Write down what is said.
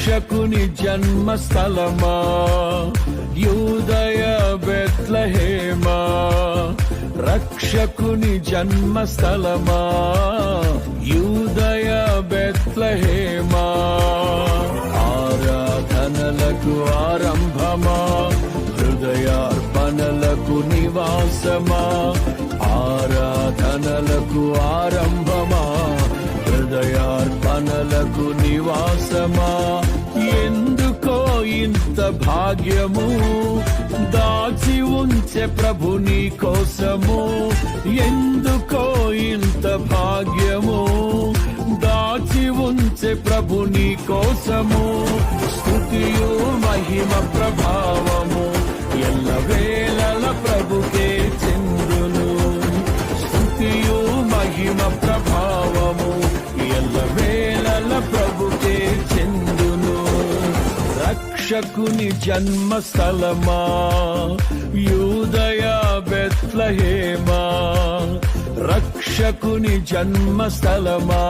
రక్షకుని జన్మస్థలమా యూదయ బెత్లెహేమా, రక్షకుని జన్మస్థలమా యూదయ బెత్లెహేమా. ఆరాధనలకు ఆరంభమా, హృదయార్పణలకు నివాసమా, ఆరాధనలకు ఆరంభమా, హృదయార్పణలకు నివాసమా. ఎందుకో ఇంత భాగ్యము దాచి ఉంచే ప్రభు నీ కోసము, ఎందుకో ఇంత భాగ్యము దాచి ఉంచే ప్రభు నీ కోసము. స్తుతియు మహిమ ప్రభావము ఎల్లవేళల ప్రభుకే చెందును, స్తుతియు మహిమ ప్రభావము ఎల్లవేళల ప్రభుకే చెందును. రక్షకుని జన్మస్థలమా యూదయ బెత్లెహేమా, రక్షకుని జన్మస్థలమా